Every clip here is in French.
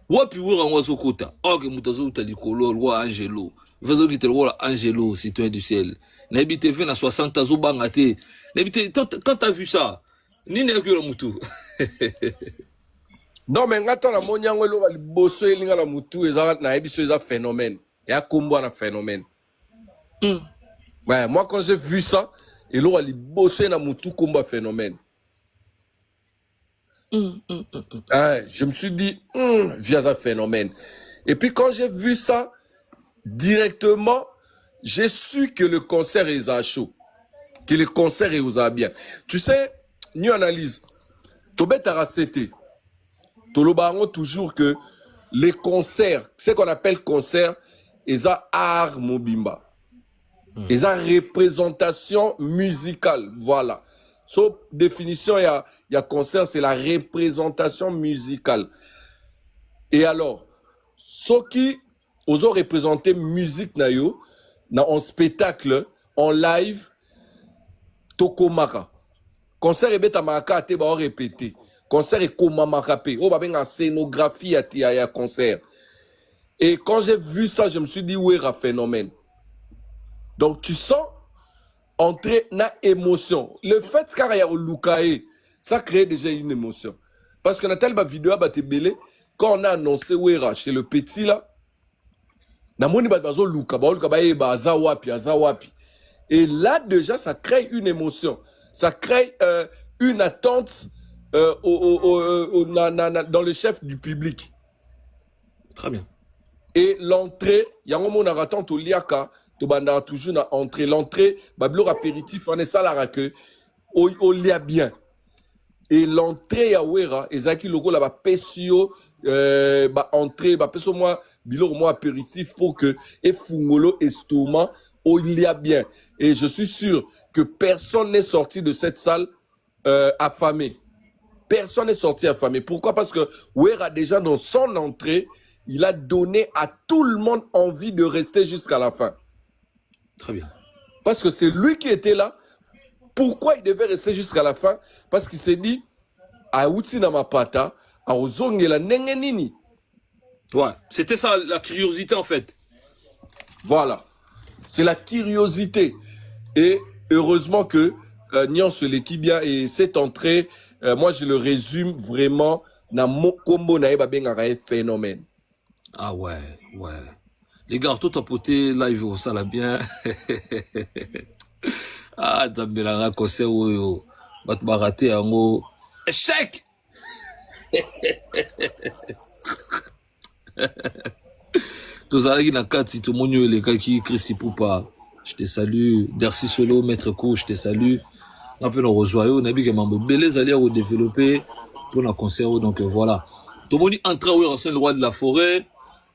wapi wera ngo azokota oke moto azokota likolo roi Angelo vazokita roi Angelo citoyen du ciel nayebi te ve na 60 azobanga te nayebi te quand t'as vu ça nini yakoyola mutu non mais ngata na monyango eloko liboso elinga na mutu eza na yebiso eza phénomène ya kombo na phénomène. Ouais, moi quand j'ai vu ça eloko liboso na mutu kombo phénomène. Je me suis dit via un phénomène. Et puis quand j'ai vu ça directement, j'ai su que le concert est à chaud, que le concert est aux bien. Tu sais, nous analyse. Tobet Aracete. Tolobaron toujours que les concerts, ce qu'on appelle concert, ils ont art mobimba. Ils ont représentation musicale. Voilà. Sauf définition, il y a concert, c'est la représentation musicale. Et alors, ceux qui ont représenté musique nayo, en spectacle, en live, tokomaka. Concert et beta maka te ba répéter. Concert et komamaka pe. Oh ba ben en scénographie à concert. Et quand j'ai vu ça, je me suis dit ouais, un phénomène. Donc tu sens entrer na émotion. Le fait qu'il y a Lukae, ça crée déjà une émotion. Parce que dans telle vidéo à Batebele, quand on a annoncé Wera chez le petit là, na moni bazo Luka, azawapi. Et là déjà ça crée une émotion, ça crée une attente dans le chef du public. Très bien. Et l'entrée, il y a un moment où on attend au liaka. Tobanda toujours na entrée l'entrée bablo apéritif on est ça la que au lia bien et l'entrée ya wera ezaki logo la ba pesio ba entrée ba peso moi bilo moi apéritif pour que et fungolo estomac au lia bien et je suis sûr que personne n'est sorti de cette salle affamé. Personne n'est sorti affamé. Pourquoi? Parce que wera déjà dans son entrée, il a donné à tout le monde envie de rester jusqu'à la fin. Très bien. Parce que c'est lui qui était là. Pourquoi il devait rester jusqu'à la fin? Parce qu'il s'est dit, Aouti na mapata, aozongela nengenini. Ouais, c'était ça la curiosité en fait. Voilà. C'est la curiosité. Et heureusement que Nyan se l'équipe bien et cette entrée, moi je le résume vraiment na combo na eba benga phénomène. Ah ouais, ouais. Les gars, tout tapoté, live, ça l'a bien. Ah, t'as bien la concert, yo. Va te rater en gros. Échec! Tous les gars, tout le monde, les gars qui crient Poupa. Je te salue. Dersi Solo, Maître Kou, je te salue. On peut nous rejoindre. On a vu que Mambo Belez allait développer pour la concert. Donc voilà. Tout le monde entre au le roi de la forêt.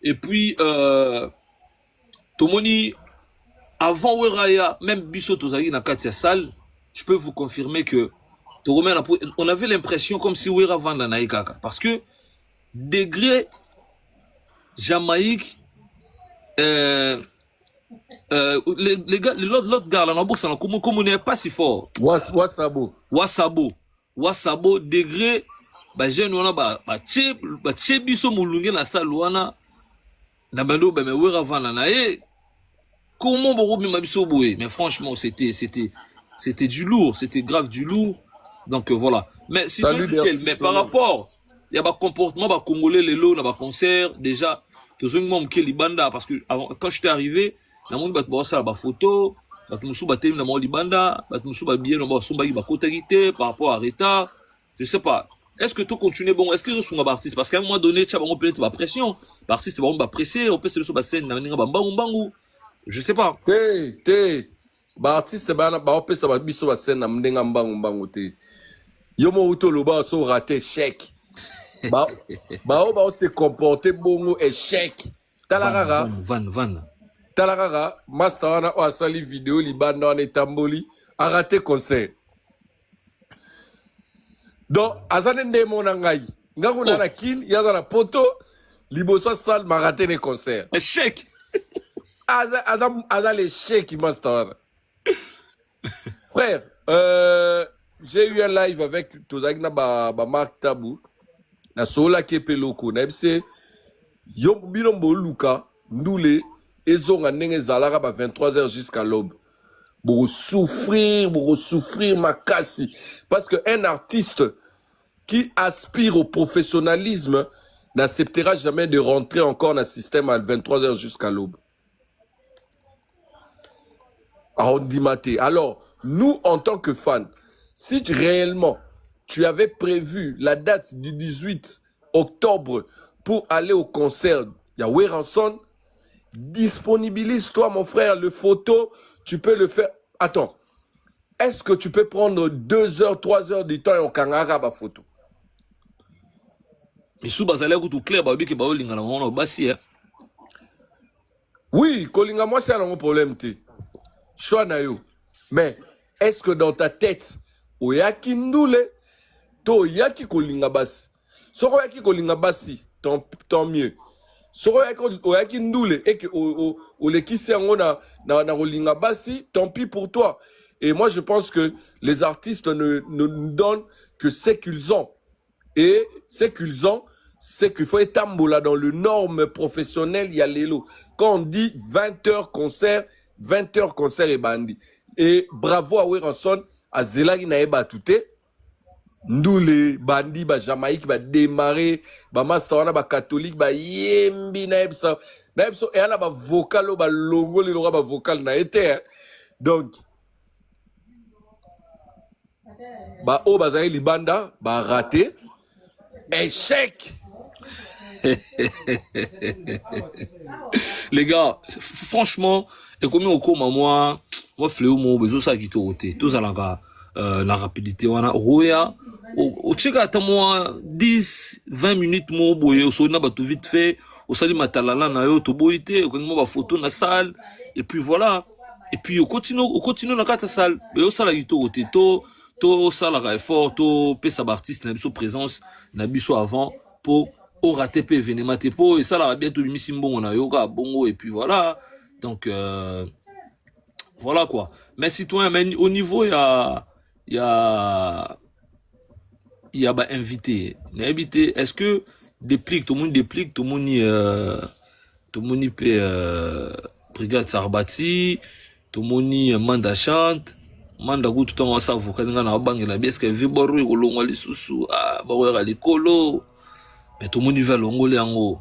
Et puis, Tomoni, avant Weraya, même Bissot Tozagi na Katia Salle, je peux vous confirmer que on avait l'impression comme si Wera vanda na Ikaka. Parce que degré Jamaïque, les gars, l'autre gars là, comme on n'est pas si fort. Wasabo, degré, bah jeune on a bah Bisso Moulungue na salle wana, na bando bah mais Wera vanda na comment mais franchement c'était du lourd, c'était grave du lourd. Donc voilà. Mais si mais par rapport il y a un comportement bah congolais les lots dans un concert déjà parce que quand j'étais arrivé na monde bat ça ba photo bat musu batem na libanda bat musu ba bien ba somba ba kotagité par rapport à retard je sais pas. Est-ce que tout continue bon? Est-ce que je suis un artiste? Parce qu'à un moment donné, tu as peut-être ma pression. L'artiste va presser, on peut se sur la scène, je sais pas. Ba artiste ba opesa ba biso ba scène na mndenga mbangu te. Yo mo uto loba so raté chèque. Ba se comporter bongo échec. Talarara. Van. Talarara, master wana o asali vidéo libanda wana etamboli a raté concert. Donc azane ndemo na ngai. Ngaku na kin yaza na poto liboso salle ma raté les concerts. Échec. Azal l'échec master. Frère, j'ai eu un live avec Tozagna ba Marc Tabou. Na sola kepe loko. Na bse Yo bilombo luka ndule ezonga ndenge zalaka ba 23h jusqu'à l'aube. Pour souffrir makasi parce que un artiste qui aspire au professionnalisme n'acceptera jamais de rentrer encore dans le système à 23h jusqu'à l'aube. Alors, nous, en tant que fans, si réellement tu avais prévu la date du 18 octobre pour aller au concert Yahweh Ranson, disponibilise-toi, mon frère, le photo, tu peux le faire. Attends, est-ce que tu peux prendre 2 heures, 3 heures du temps et on kangara ba photo? Mais sous bazalé tout clair, babi que bao lingana on basi. Oui, kolinga moi c'est un problème te. Choix na yo. Mais est-ce que dans ta tête, oyaki ndule, to yaki kolinga basi? Soko yaki kolinga basi, tant mieux. Soko yaki ndule et que oleki sengo na kolinga basi, tant pis pour toi. Et moi je pense que les artistes ne nous donnent que ce qu'ils ont. Et ce qu'ils ont, c'est qu'il faut être tambola dans le norme professionnel, il y a l'élo. Quand on dit 20h concert et bandi. Et bravo à Weranson, à Zelagi Naeba Touté. Ndoule, bandi, ba Jamaïque, ba démarrer, ba Masterana, ba catholique, ba yembi, naebsa. Naebso, et là, ba vocal, ba logo, les ba vocal, na été. Donc, ba o, ba zaï, libanda, ba raté. Échec! Les gars, franchement, et comme on comme moi fléau mon besoin ça qui t'ôté tout ça la rapidité on a roya au tcheka ta moi 10-20 minutes mon boye au sona ba tout vite fait au sali matalala na yo to boité au moi ba photo na salle et puis voilà et puis on continue dans quatre salle mais au sala qui t'ôté to sala effort to pesa artiste na biso présence na biso avant pour au RATP événement tepo et ça là bientôt misi mbongo na yoga bongo et puis voilà donc voilà quoi mais citoyen mais au niveau il y a bah invité est-ce que déplique tout le monde brigade Sarbati tout le monde manda chante manda go tout en ça avocat na bangela est-ce que viboru kolongwa lisusu ba wera likolo mais tout le monde va l'ongolais en haut.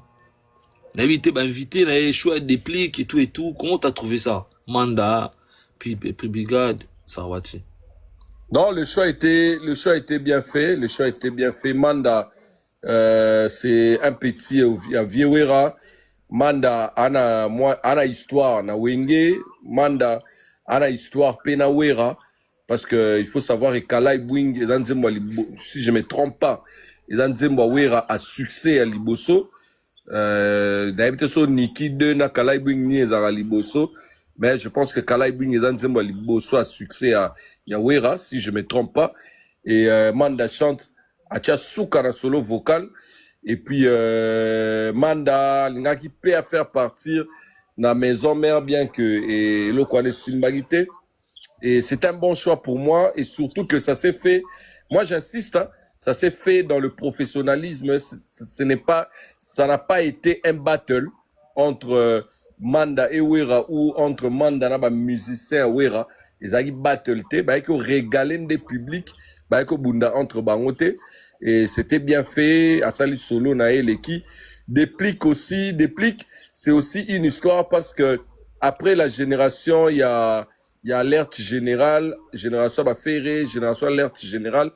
D'inviter, bah inviter, là, choix déplique et tout. Comment t'as trouvé ça? Manda, puis brigade, Sarwati. Non, le choix était bien fait. Le choix était bien fait. Manda, c'est un petit à Viewera. Manda, ana histoire na Wenge. Manda, ana histoire Penawera. Parce que il faut savoir que Kalai Bwing, si je me trompe pas, Nzembo Wera a succès à Liboso. D'habitude, so Niki 2 na Kalai Bwing ni ezara Liboso. Mais je pense que Kalai Bwing et Nzembo Liboso a succès à Yawera, si je me trompe pas. Et Manda chante à Tchasouka na solo vocal. Et puis Manda, l'inga qui peut à faire partir na maison mère bien que et l'eau connaît Simbagité. Et c'est un bon choix pour moi. Et surtout que ça s'est fait. Moi, j'insiste, hein, ça s'est fait dans le professionnalisme. Ça n'a pas été un battle entre Manda et Wera ou entre Manda et musicien Wera. Ils ont battle te, bah, ils ont régalé des publics, bah, ils ont bunda entre bangote. Et c'était bien fait. Asali Solo Naël qui déplique aussi. Déplique, c'est aussi une histoire parce que après la génération, il y a alerte générale, génération Baféré, génération alerte générale.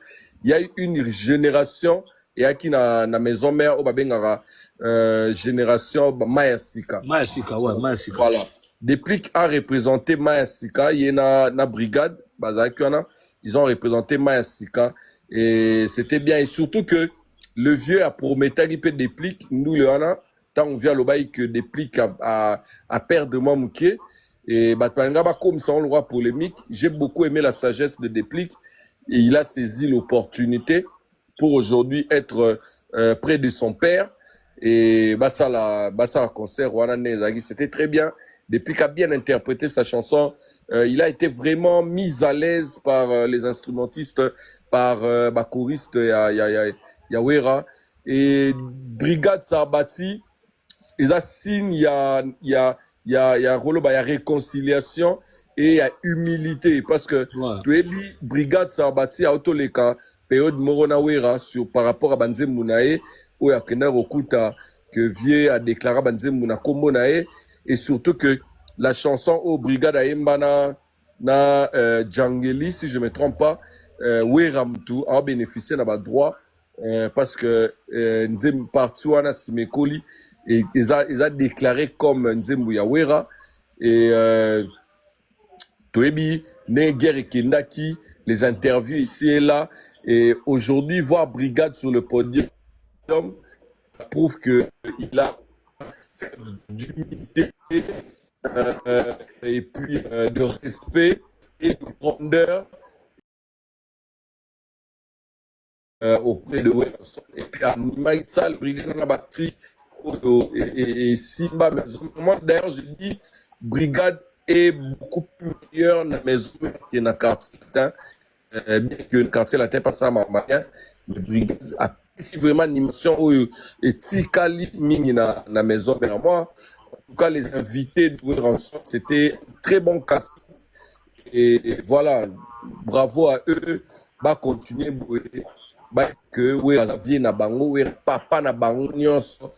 Il y a eu une génération, et à qui na maison mère, au babengara, génération Mayasika. Mayasika, ouais, Mayasika. Voilà. Déplique a représenté Mayasika, il y a na brigade, ils ont représenté Mayasika, et c'était bien, et surtout que le vieux a promis qu'il peut déplique, nous le hana, tant on vient le bail que déplique à perdre moi mouké, et comme ça on le voit polémique, j'ai beaucoup aimé la sagesse de déplique, et il a saisi l'opportunité pour aujourd'hui être près de son père. Et Bassala concert, c'était très bien. Depuis qu'il a bien interprété sa chanson, il a été vraiment mis à l'aise par les instrumentistes, par choristes Yawera. Et Brigade Sarbati, il y a signe, il y a réconciliation et il y a humilité. Parce que Ouais. tu es dit, brigade Sarbati a autoleka, période Moronawera, par rapport à Banze Mounae, où il y a Kena Rokuta, que Vie a déclaré Banze Mouna Komonae, et surtout que la chanson au Brigade Aembana, na Djangeli, si je ne me trompe pas, Weramtu a bénéficié de droit. Parce que Nzem Partouana Simekoli et ils a déclaré comme Nzem Yawera et Toebi Neger et Kendaki, les interviews ici et là, et aujourd'hui voir Brigade sur le podium prouve que il a d'humilité et puis de respect et de grandeur auprès de Wilson. Et puis à Maïssa, le brigade a battu et Simba Maison. Moi, d'ailleurs, je dis, brigade est beaucoup plus meilleure dans la maison que dans le quartier latin. Bien que le quartier latin passe à Marmaïen, mais brigade a si vraiment animation et Tikali Ming dans la maison. Mais moi, en tout cas, les invités de Wilson, c'était un très bon casse. Et voilà, bravo à eux, va continuer bah que oui Xavier na bango oui papa na bango nyonso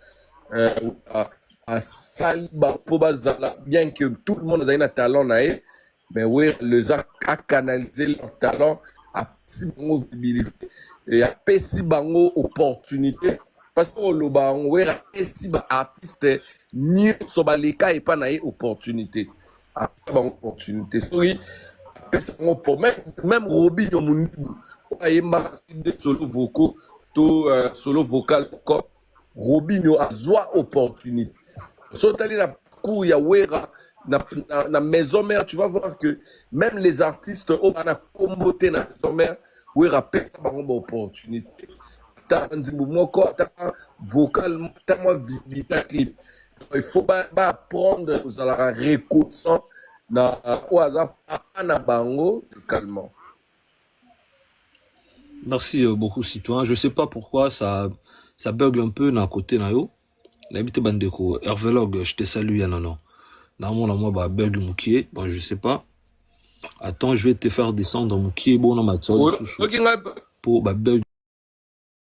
à sali ba po bazala bien que tout le monde a un talent naé mais oui les a canalisé leur talent à si bango visibilité et à pesi bango opportunité parce que le bango oui à pesi ba artiste nyonso baleka et pas naé opportunité à bango opportunité sorry pour même Roby Yomundu solo vocal to solo vocal ko Robinho a zoa opportunité so tali na cour ya Wera na maison mère tu vas voir que même les artistes au bana comboté na maison mère Wera pète bango opportunité ta nzimbu moko ta vocal ta moi visibilité clip il faut pas apprendre aux alara reconnaissant na au hasard na bango calmement. Merci beaucoup, citoyen. Je sais pas pourquoi ça bug un peu d'un côté, nayo. L'habité bandeko. Hervelog, je te salue, non. Normalement, moi, bah, bug moukier. Bon, je sais pas. Attends, je vais te faire descendre moukier. Bon, on a ma pour bah, bug.